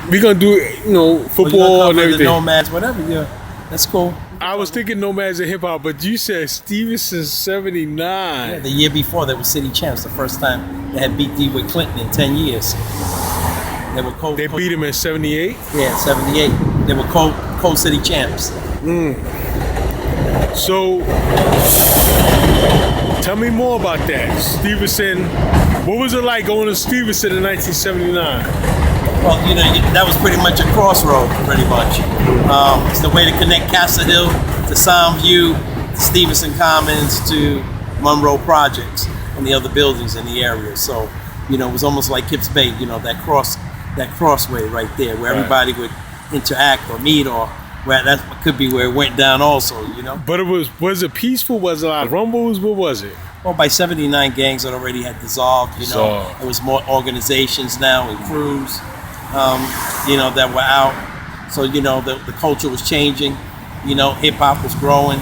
We gonna do football and everything. The Nomads, whatever. Yeah, that's cool. I was thinking Nomads and hip hop, but you said Stevenson 79. Yeah, the year before they were city champs. The first time they had beat DeWitt Clinton in 10 years. They beat him in 78? Yeah, 78. They were co-city champs. So, tell me more about that. Stevenson, what was it like going to Stevenson in 1979? Well, that was pretty much a crossroad, pretty much. It's the way to connect Castle Hill to Soundview, to Stevenson Commons, to Monroe Projects, and the other buildings in the area. So, it was almost like Kips Bay, that crossway right there where everybody would interact or meet, or where that could be where it went down also, But was it peaceful? Was it a lot of rumbles? What was it? Well, by 79, gangs had already dissolved, There was more organizations now and crews, that were out. So, the culture was changing, hip hop was growing,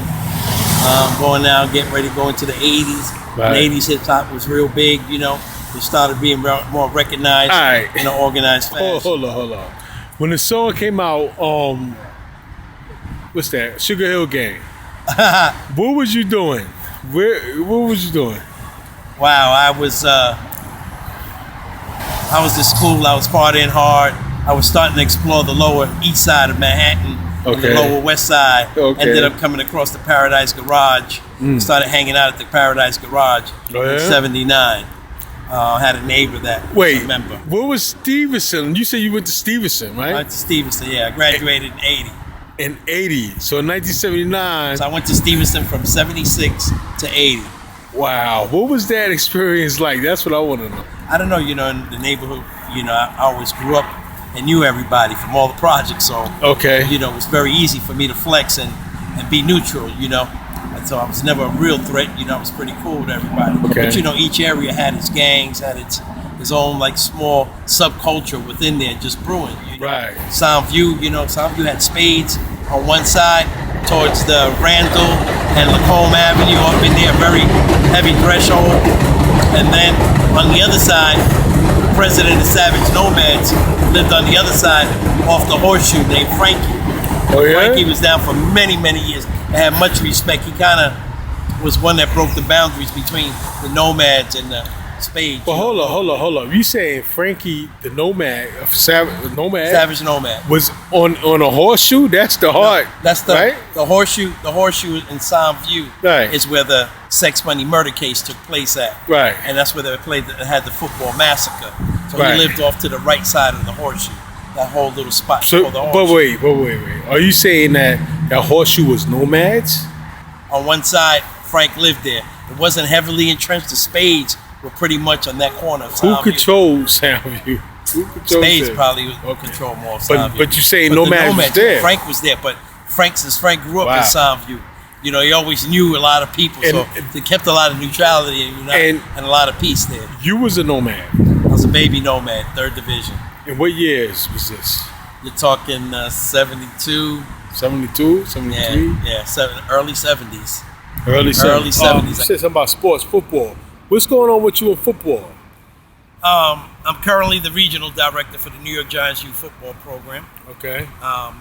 going now, getting ready to go into the 80s. Right. In the 80s, hip hop was real big, It started being more recognized in an organized fashion. Hold on. When the song came out, what's that? Sugar Hill Gang. What was you doing? What was you doing? Wow, I was in school. I was partying hard. I was starting to explore the lower east side of Manhattan, and the lower west side. Ended up coming across the Paradise Garage. Started hanging out at the Paradise Garage in 79. Had a neighbor that was a member. What was Stevenson? You said you went to Stevenson, right? I went to Stevenson, yeah. I graduated in 80. In 80. So in 1979. So I went to Stevenson from 76 to 80. Wow. What was that experience like? That's what I want to know. I don't know, in the neighborhood, I always grew up and knew everybody from all the projects. So, it was very easy for me to flex and be neutral, And so I was never a real threat, I was pretty cool with everybody. But each area had its gangs, had its own small subculture within there just brewing. Right. Soundview, Soundview had Spades on one side towards the Randall and Lacombe Avenue up in there, very heavy threshold. And then on the other side, the president of Savage Nomads lived on the other side off the Horseshoe named Frankie. Oh yeah? Frankie was down for many, many years. I had much respect. He kind of was one that broke the boundaries between the Nomads and the Spades. Well, hold on. You saying Frankie the Nomad, Savage Nomad was on a horseshoe? That's the heart. No, that's the right? The horseshoe in Soundview is where the Sex Money murder case took place at. Right. And that's where they had the football massacre. So he lived off to the right side of the horseshoe. That whole little spot called the horseshoe. But wait. Are you saying that horseshoe was Nomads? On one side, Frank lived there. It wasn't heavily entrenched. The Spades were pretty much on that corner of Soundview. Who controlled Soundview? Spades probably would control more of Soundview. But you say Nomads was there. Frank was there, but since Frank grew up in Soundview, he always knew a lot of people, so they kept a lot of neutrality and a lot of peace there. You was a Nomad. I was a baby Nomad, 3rd Division. And what years was this? You're talking 72. 72, 73? Yeah, early 70s. Early 70s. You said something about sports, football. What's going on with you in football? I'm currently the regional director for the New York Giants youth football program. Okay. I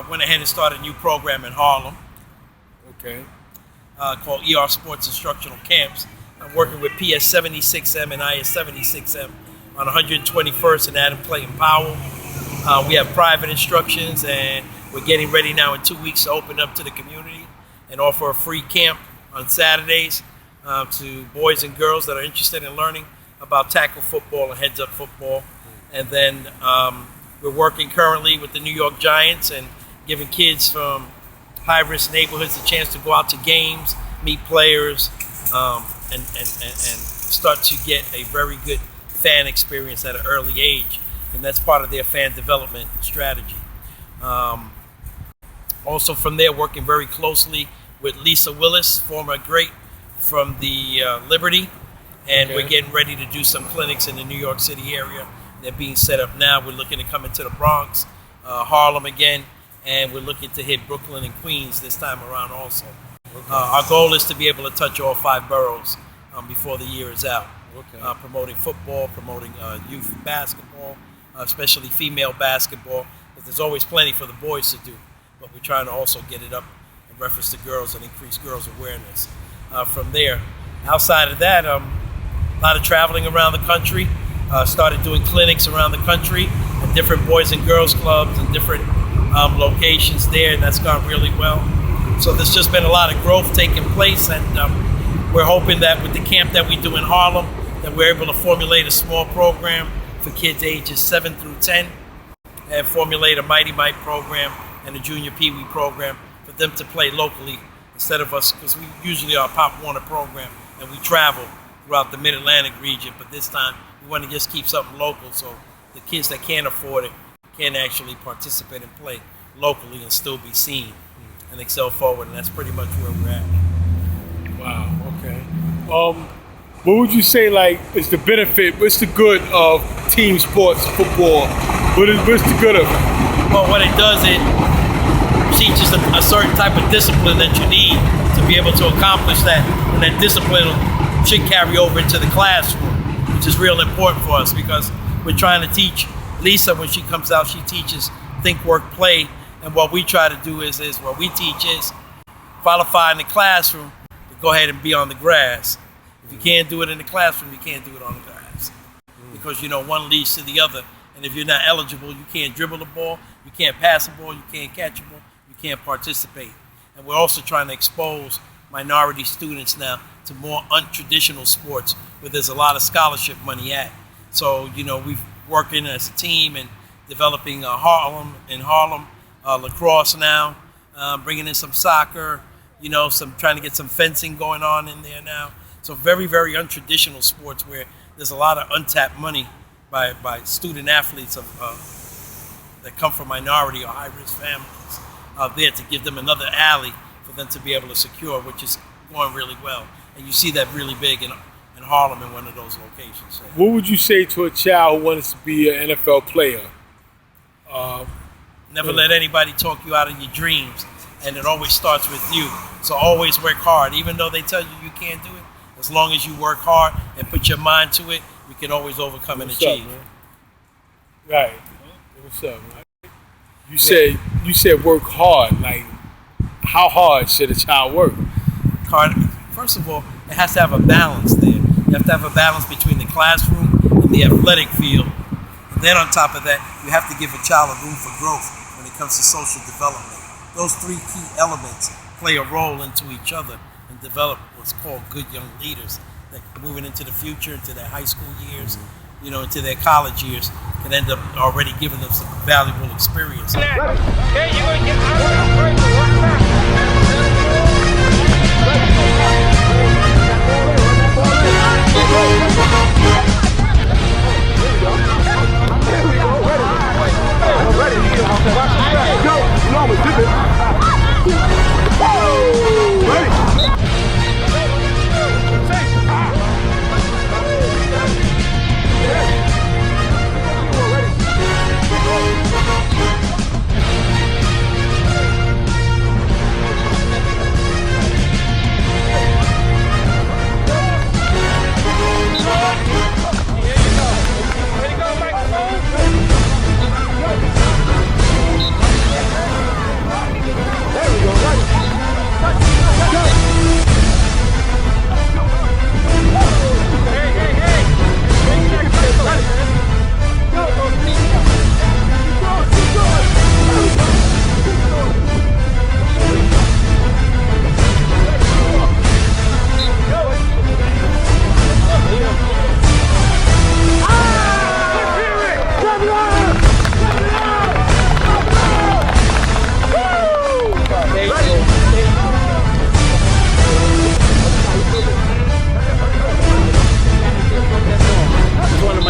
went ahead and started a new program in Harlem. Okay. Called ER Sports Instructional Camps. I'm working with PS 76M and IS 76M on 121st and Adam Clayton Powell. We have private instructions, and we're getting ready now in 2 weeks to open up to the community and offer a free camp on Saturdays to boys and girls that are interested in learning about tackle football and heads-up football. And then we're working currently with the New York Giants and giving kids from high-risk neighborhoods a chance to go out to games, meet players, and start to get a very good fan experience at an early age. And that's part of their fan development strategy. Also from there, working very closely with Lisa Willis, former great from the Liberty. And we're getting ready to do some clinics in the New York City area. They're being set up now. We're looking to come into the Bronx, Harlem again, and we're looking to hit Brooklyn and Queens this time around also. Our goal is to be able to touch all 5 boroughs before the year is out. Promoting football, promoting youth basketball, especially female basketball, but there's always plenty for the boys to do. But we're trying to also get it up in reference to girls and increase girls' awareness. From there, outside of that, a lot of traveling around the country. Started doing clinics around the country at different boys and girls clubs and different locations there, and that's gone really well. So there's just been a lot of growth taking place, and we're hoping that with the camp that we do in Harlem, that we're able to formulate a small program for kids ages 7 through 10, and formulate a Mighty Mite program and a Junior Pee Wee program for them to play locally instead of us, because we usually are a Pop Warner program and we travel throughout the Mid-Atlantic region, but this time we want to just keep something local so the kids that can't afford it can actually participate and play locally and still be seen and excel forward, and that's pretty much where we're at. Wow, okay. What would you say, like, is the benefit, what's the good of team sports football? What's the good of it? Well, what it does, it teaches a certain type of discipline that you need to be able to accomplish that, and that discipline should carry over into the classroom, which is real important for us because we're trying to teach Lisa, when she comes out, she teaches think, work, play, and what we try to do is what we teach is qualify in the classroom, but go ahead and be on the grass. If you can't do it in the classroom, you can't do it on the grass because, you know, one leads to the other. And if you're not eligible, you can't dribble the ball, you can't pass the ball, you can't catch the ball, you can't participate. And we're also trying to expose minority students now to more untraditional sports where there's a lot of scholarship money at. So, you know, we're working as a team and developing Harlem lacrosse now, bringing in some soccer, you know, trying to get some fencing going on in there now. So very, very untraditional sports where there's a lot of untapped money by student athletes that come from minority or high-risk families there to give them another alley for them to be able to secure, which is going really well. And you see that really big in Harlem in one of those locations. So. What would you say to a child who wants to be an NFL player? Never let anybody talk you out of your dreams, and it always starts with you. So always work hard, even though they tell you you can't do it. As long as you work hard and put your mind to it, we can always overcome and achieve. Up, right. What's up, man? You said work hard. Like, how hard should a child work? Hard. First of all, it has to have a balance there. You have to have a balance between the classroom and the athletic field. And then on top of that, you have to give a child a room for growth when it comes to social development. Those three key elements play a role into each other and develop what's called good young leaders that moving into the future, into their high school years, you know, into their college years, can end up already giving them some valuable experience.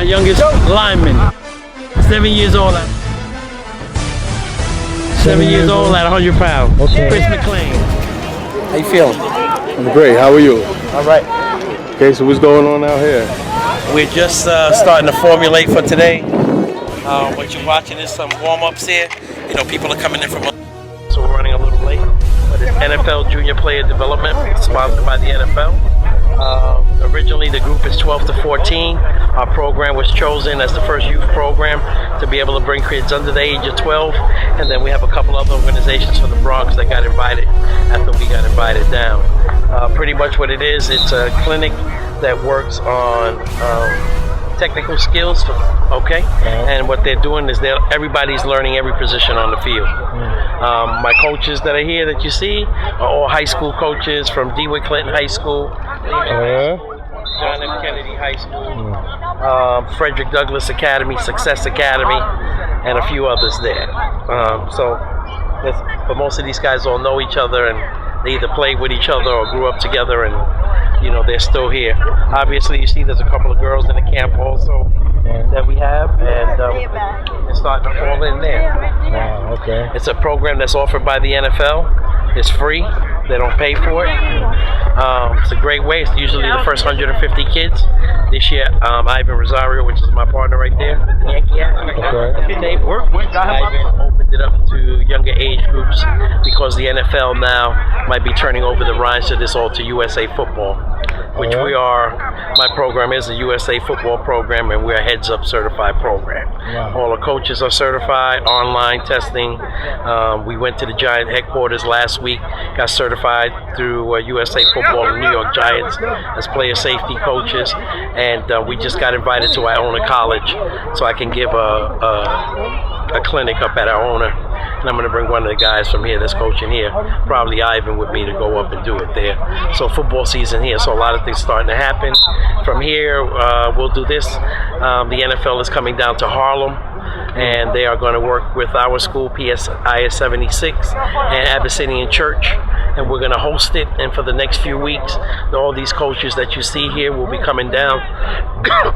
Youngest lineman, 7 years old. 7 years old at 100 pounds. Okay. Chris McLean. How you feeling? I'm great. How are you? All right. Okay, so what's going on out here? We're just starting to formulate for today. What you're watching is some warm-ups here. You know, people are coming in from, so we're running a little late. But it's NFL Junior Player Development, sponsored by the NFL. Originally, the group is 12 to 14. Our program was chosen as the first youth program to be able to bring kids under the age of 12, and then we have a couple other organizations from the Bronx that got invited after we got invited down. Pretty much what it is, it's a clinic that works on technical skills, okay? And what they're doing is everybody's learning every position on the field. My coaches that are here that you see are all high school coaches from DeWitt Clinton High School, John F. Kennedy High School, Frederick Douglass Academy, Success Academy, and a few others there. But most of these guys all know each other, and they either played with each other or grew up together, and they're still here. Obviously, you see there's a couple of girls in the camp also that we have, and they're starting to fall in there. Wow, okay. It's a program that's offered by the NFL. It's free. They don't pay for it. It's a great way. It's usually the first 150 kids. This year, Ivan Rosario, which is my partner right there, Yankee hat. Okay. Ivan opened it up to younger age groups because the NFL now might be turning over the reins to this all to USA Football, which we are. My program is a USA Football program, and we're a Heads Up certified program. Wow. All the coaches are certified, online testing. We went to the Giant headquarters last week, got certified through USA Football and New York Giants as player safety coaches, and we just got invited to Iona College, so I can give a clinic up at Iona, and I'm going to bring one of the guys from here that's coaching here, probably Ivan, with me to go up and do it there. So football season here, so a lot of things starting to happen. From here, we'll do this. The NFL is coming down to Harlem, and they are going to work with our school, pt.1 76, and Abyssinian Church, and we're going to host it. And for the next few weeks, all these coaches that you see here will be coming down,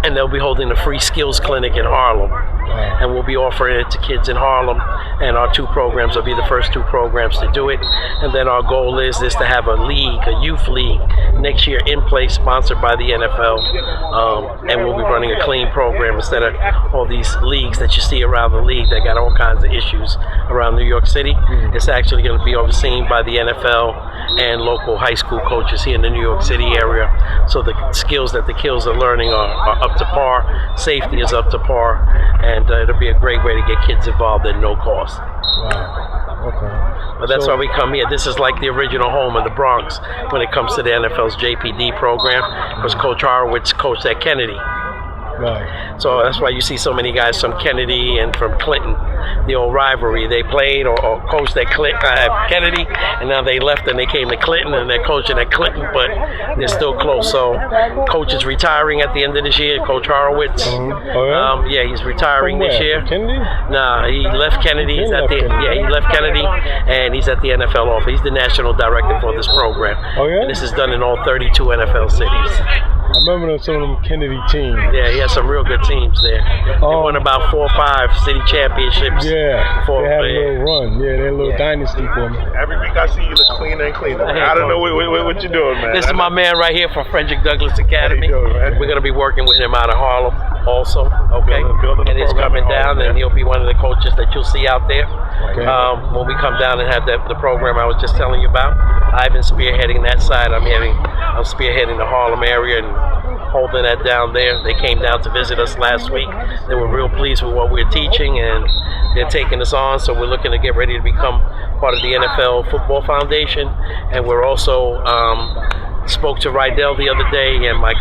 and they'll be holding a free skills clinic in Harlem, and we'll be offering it to kids in Harlem. And our two programs will be the first two programs to do it. And then our goal is to have a league, a youth league, next year in place, sponsored by the NFL, and we'll be running a clean program instead of all these leagues that you see around the league that got all kinds of issues around New York City. It's actually going to be overseen by the NFL and local high school coaches here in the New York City area. So the skills that the kids are learning are up to par, safety is up to par, and it'll be a great way to get kids involved at no cost. Wow. Okay. But that's why we come here. This is like the original home in the Bronx when it comes to the NFL's JPD program, because Coach Horowitz coached at Kennedy. Right. So that's why you see so many guys from Kennedy and from Clinton, the old rivalry. They played or coached at Kennedy, and now they left and they came to Clinton, and they're coaching at Clinton, but they're still close. So Coach is retiring at the end of this year, Coach Horowitz. Yeah, he's retiring this year. Kennedy? Nah, he left Kennedy. He left Kennedy, and he's at the NFL office. He's the national director for this program. Oh, yeah? And this is done in all 32 NFL cities. I remember some of them Kennedy teams. Yeah, he has some real good teams there. They won about 4 or 5 city championships. Yeah, they had a little run. Yeah, they had a little dynasty for me. Every week I see you look cleaner and cleaner. I don't know what you're doing, man. This is my man right here from Frederick Douglass Academy. We're going to be working with him out of Harlem also, okay? And he's coming down, and he'll be one of the coaches that you'll see out there. Okay. When we come down and have the program I was just telling you about. Ivan's spearheading that side. I'm spearheading the Harlem area and holding that down there. They came down to visit us last week. They were real pleased with what we're teaching, and they're taking us on. So we're looking to get ready to become part of the NFL Football Foundation. And we're also spoke to Rydell the other day, and my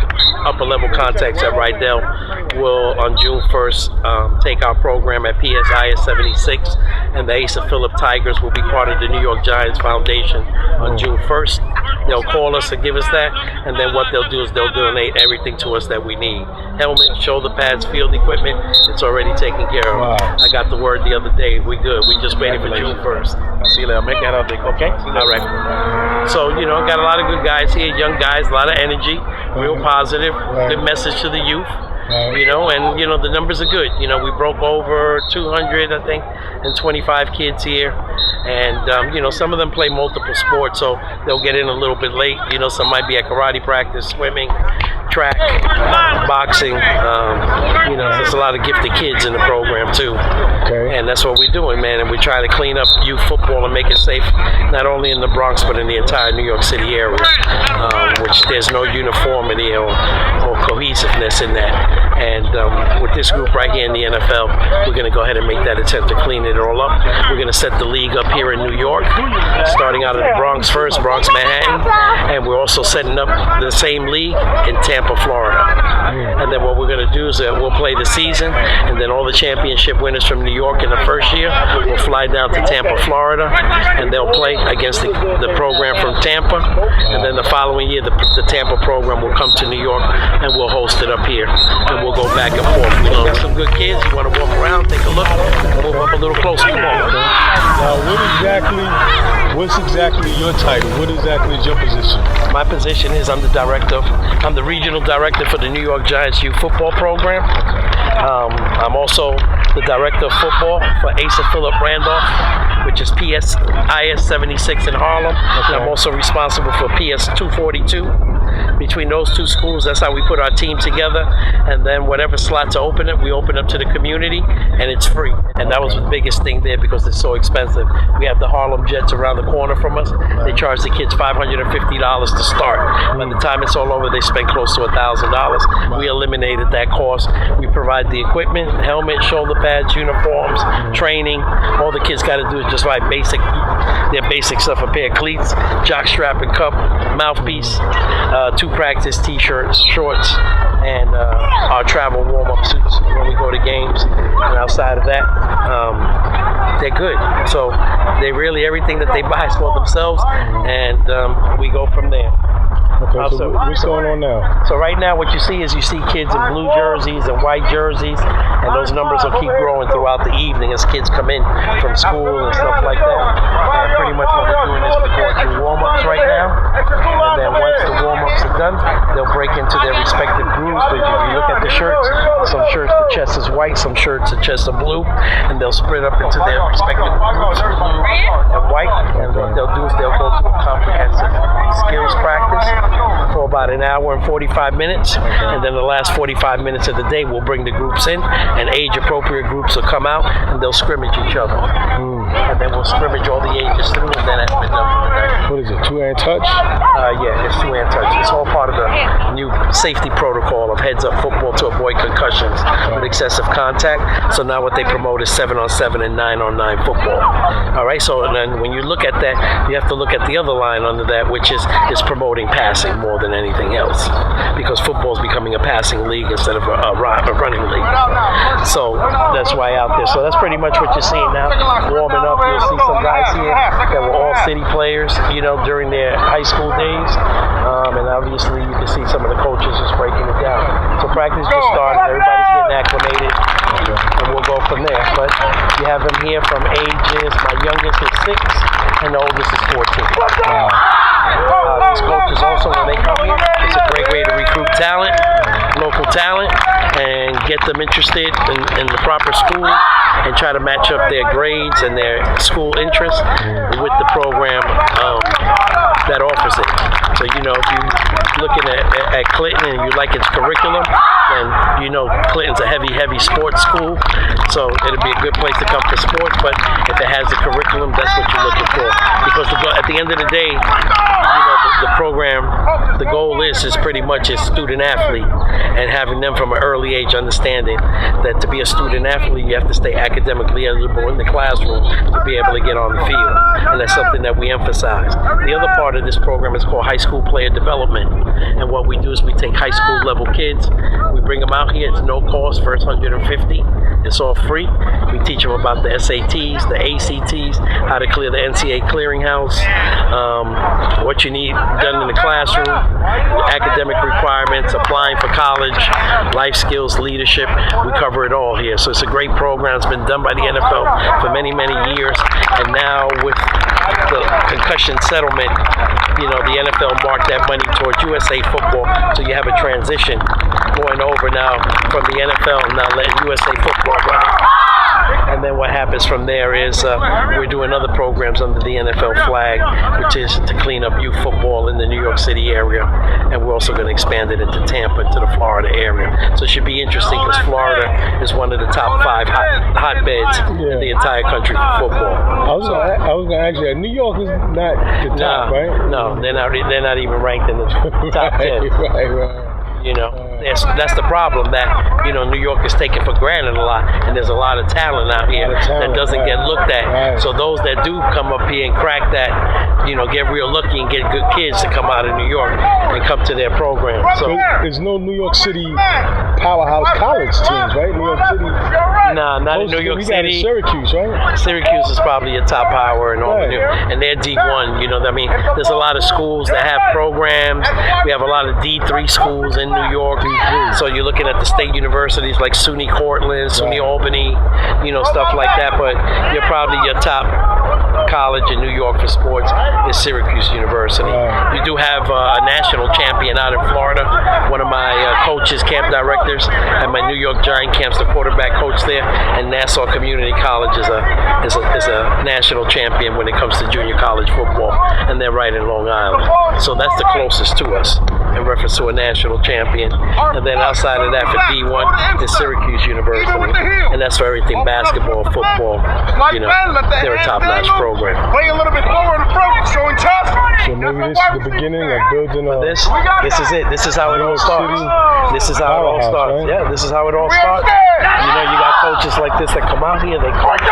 upper level contacts at Rydell will on June 1st take our program at PSI 76, and the Asa Phillip Tigers will be part of the New York Giants Foundation on June 1st. They'll call us and give us that, and then what they'll do is they'll donate everything to us that we need. Helmets, shoulder pads, field equipment, it's already taken care of. Wow. I got the word the other day, we good. We just waiting for June 1st. See you later. Make that up, okay? All right. So, got a lot of good guys here, young guys, a lot of energy, real positive, good message to the youth. And the numbers are good. We broke over 200, I think, and 25 kids here. And, some of them play multiple sports, so they'll get in a little bit late. Some might be at karate practice, swimming, track, boxing. There's a lot of gifted kids in the program, too. Okay. And that's what we're doing, man. And we try to clean up youth football and make it safe, not only in the Bronx, but in the entire New York City area, which there's no uniformity or cohesiveness in that. And with this group right here in the NFL, we're going to go ahead and make that attempt to clean it all up. We're going to set the league up here in New York, starting out of the Bronx first, Bronx, Manhattan, and we're also setting up the same league in Tampa, Florida. And then what we're going to do is we'll play the season, and then all the championship winners from New York in the first year will fly down to Tampa, Florida, and they'll play against the program from Tampa. And then the following year, the Tampa program will come to New York, and we'll host it up here, and we'll go back and forth. We know some good kids. You want to walk around, take a look, move up a little closer. Come on. Now, what's exactly your title? What exactly is your position? My position is I'm the regional director for the New York Giants youth football program. I'm also the director of football for Asa Philip Randolph, which is IS 76 in Harlem. And I'm also responsible for PS 242. Between those two schools, that's how we put our team together. And then whatever slots are open, we open up to the community, and it's free. And that was the biggest thing there because it's so expensive. We have the Harlem Jets around the corner from us. They charge the kids $550 to start. By the time it's all over, they spend close to $1,000. We eliminated that cost. We provide the equipment, helmet, shoulder pads, uniforms, training. All the kids got to do is just buy their basic stuff: a pair of cleats, jock strap and cup, mouthpiece, 2 practice t-shirts, shorts, and our travel warm-up suits when we go to games. And outside of that, they're good. So they really, everything that they buy is for themselves, and we go from there. Okay, so what's going on now? So right now what you see kids in blue jerseys and white jerseys, and those numbers will keep growing throughout the evening as kids come in from school and stuff like that. And pretty much what we're doing is we're going through warm-ups right now, and then once the warm-ups are done, they'll break into their respective groups. But if you look at the shirts, some shirts the chest is white, some shirts the chest are blue, and they'll split up into their respective groups, blue and white. And what they'll do is they'll go through a comprehensive skills practice for about an hour and 45 minutes, and then the last 45 minutes of the day we'll bring the groups in, and age-appropriate groups will come out, and they'll scrimmage each other. And then we'll scrimmage all the ages through, and then at the night. What is it, 2-hand touch? Yeah, it's 2-hand touch. It's all part of the new safety protocol of heads-up football to avoid concussions with excessive contact. So now what they promote is 7-on-7 and 9-on-9 football. All right, so then when you look at that, you have to look at the other line under that, which is promoting passing more than anything else, because football is becoming a passing league instead of a running league. So that's why out there. So that's pretty much what you're seeing now. Warming up, you'll see some guys here that were all city players, during their high school days. And obviously you can see some of the coaches just breaking it down. So practice just started. Everybody's getting acclimated, and we'll go from there. But you have them here from ages, my youngest is 6 and the oldest is 14. These coaches also, when they come here, it's a great way to recruit talent, local talent, and get them interested in the proper school, and try to match up their grades and their school interests with the program that offers it. So, if you're looking at Clinton and you like its curriculum, then Clinton's a heavy sports school. So it'll be a good place to come for sports, but if it has the curriculum, that's what you're looking for. Because at the end of the day, the program, the goal is pretty much a student athlete, and having them from an early age understanding that to be a student athlete, you have to stay academically eligible in the classroom to be able to get on the field. And that's something that we emphasize. The other part of this program is called high school player development. And what we do is we take high school level kids, we bring them out here, it's no cost, first 150. It's all free. We teach them about the SATs, the ACTs, how to clear the NCAA clearinghouse, what you need done in the classroom, the academic requirements, applying for college, life skills, leadership. We cover it all here. So it's a great program. It's been done by the NFL for many, many years. And now with the concussion settlement, the NFL marked that money towards USA football. So you have a transition going over now from the NFL, now letting USA football run it. And then what happens from there is we're doing other programs under the NFL flag, which is to clean up youth football in the New York City area. And we're also going to expand it into Tampa, to the Florida area. So it should be interesting because Florida is one of the top 5 hotbeds in the entire country for football. I was going to ask you, New York is not the top, right? No, they're not even ranked in the top 10. Right. You know, that's the problem that, you know, New York is taken for granted a lot, and there's a lot of talent out here that doesn't get looked at. So those that do come up here and crack that, you know, get real lucky and get good kids to come out of New York and come to their program. So there's no New York City powerhouse college teams, right? New York City. Nah, not in New York City. Syracuse, right? Syracuse is probably a top power and all, and they're D1. You know, I mean, there's a lot of schools that have programs. We have a lot of D3 schools in New York. So you're looking at the state universities like SUNY Cortland, SUNY Albany, you know, stuff like that. But you're probably your top college in New York for sports is Syracuse University. You do have a national champion out in Florida. One of my coaches, camp directors at my New York Giant camps, the quarterback coach there, and Nassau Community College is a national champion when it comes to junior college football, and they're right in Long Island. So that's the closest to us in reference to a national champion. And then outside of that, for D1 is Syracuse University, and that's for everything basketball, football. You know, they're a top-notch program. Play a little bit lower in the front, showing tough. So maybe this is the beginning of building a. This is it. This is how it all starts. This is how it all starts. Right? Yeah, this is how it all starts. You know, you got coaches like this that come out here, they coach.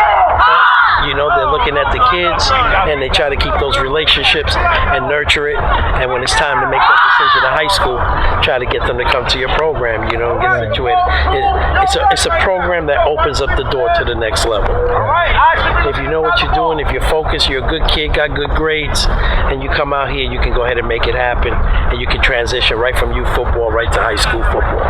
You know, they're looking at the kids and they try to keep those relationships and nurture it. And when it's time to make that decision in high school, try to get them to come to your program, you know, and get situated. It's a program that opens up the door to the next level. If you know what you're doing, if you're focused, you're a good kid, got good grades, and you come out here, you can go ahead and make it happen. And you can transition right from youth football right to high school football.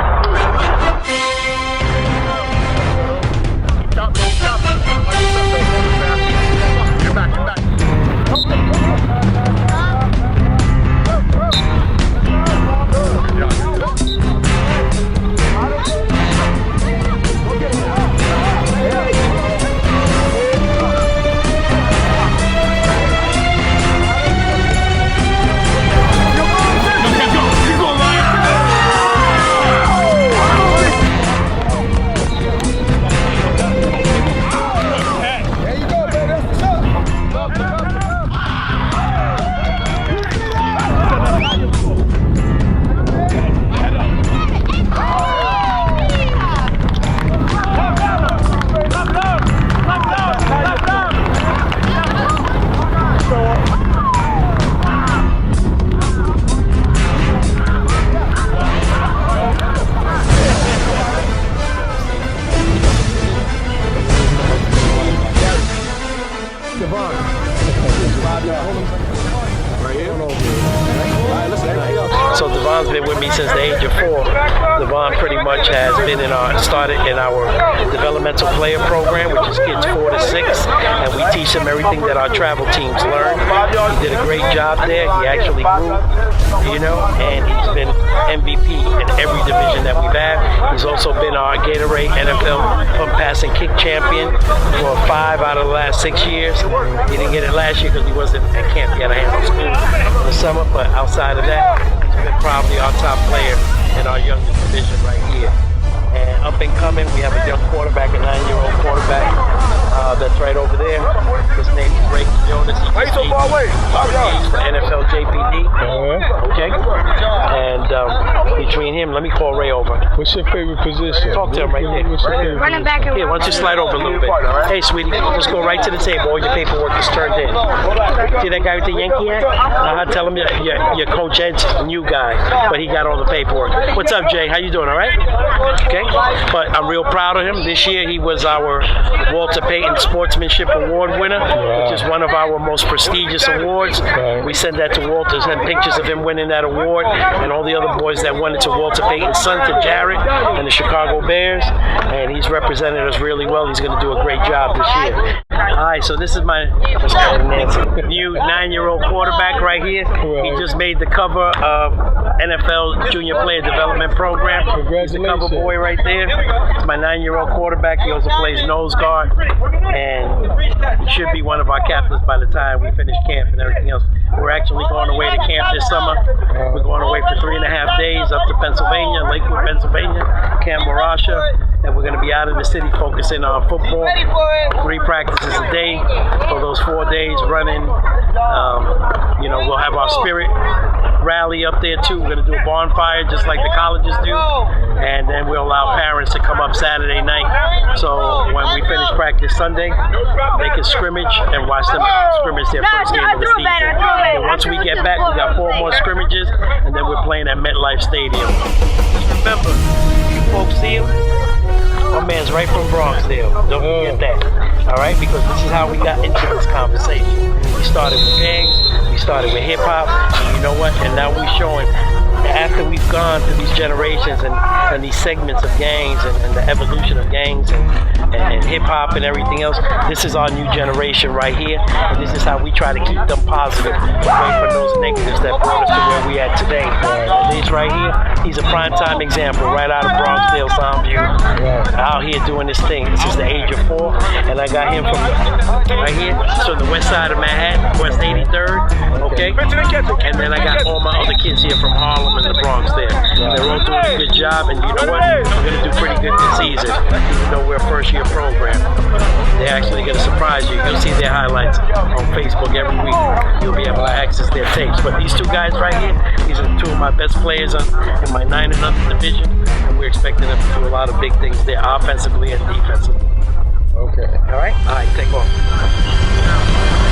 So Devon's been with me since the age of 4. Devon pretty much has been started in our developmental player program, which is kids 4 to 6, and we teach them everything that our travel teams learn. He did a great job there. He actually grew, you know, and he's been MVP in every division that we've had. He's also been our Gatorade NFL pump, pass, and kick champion for 5 out of the last 6 years. He didn't get it last year because he wasn't at camp. He had a handle school in the summer, but outside of that, he's been probably our top player in our youngest division right here. And up and coming, we have a young quarterback, a 9-year-old quarterback that's right over there. His name is Ray Jonas. Why you so far away? He's for NFL JPD. Okay. And between him, let me call Ray over. What's your favorite position? Talk to him right there. Running back and Here, why don't you slide over a little bit? Hey, sweetie, just go right to the table. All your paperwork is turned in. See that guy with the Yankee hat? Tell him your Coach Ed's new guy, but he got all the paperwork. What's up, Jay? How you doing? All right? Okay. But I'm real proud of him. This year, he was our Walter Payton Sportsmanship Award winner, which is one of our most prestigious awards. We send that to Walter, send pictures of him winning that award, and all the other boys that won it to Walter Payton's son, to Jarrett, and the Chicago Bears. And he's represented us really well. He's going to do a great job this year. All right, so this is my new 9-year-old quarterback right here. He just made the cover of NFL Junior Player Development Program. He's the cover boy right there. It's my 9-year-old quarterback. He also plays nose guard, and he should be one of our captains by the time we finish camp and everything else. We're actually going away to camp this summer. We're going away for 3.5 days up to Pennsylvania, Lakewood, Pennsylvania, Camp Marasha. And we're going to be out of the city focusing on football. 3 practices a day for those 4 days running. You know, we'll have our spirit rally up there too. We're gonna do a bonfire just like the colleges do, and then we'll allow parents to come up Saturday night. So when we finish practice Sunday, they can scrimmage and watch them scrimmage their first game of the season. And once we get back, we got 4 more scrimmages, and then we're playing at MetLife Stadium. Just remember, you folks see him. My man's right from Bronxdale. Don't forget that. All right, because this is how we got into this conversation. We started with gangs, we started with hip hop, and you know what? And now we're showing, after we've gone through these generations and these segments of gangs and the evolution of gangs and hip hop and everything else, this is our new generation right here. And this is how we try to keep them positive away from those negatives that brought us to where we at today. And this right here, he's a prime time example right out of Bronxdale, Soundview, out here doing this thing. This is the age of 4, and I got him from right here, so the west side of Manhattan, West 83rd, okay? And then I got all my other kids here from Harlem and the Bronx there. They're all doing a good job, and you know what? We're going to do pretty good this season, even though we're a first-year program. They're actually going to surprise you. You'll see their highlights on Facebook every week. You'll be able to access their tapes. But these 2 guys right here, these are 2 of my best players in my 9 and under division, and we're expecting them to do a lot of big things there, offensively and defensively. Okay. All right? All right, take off.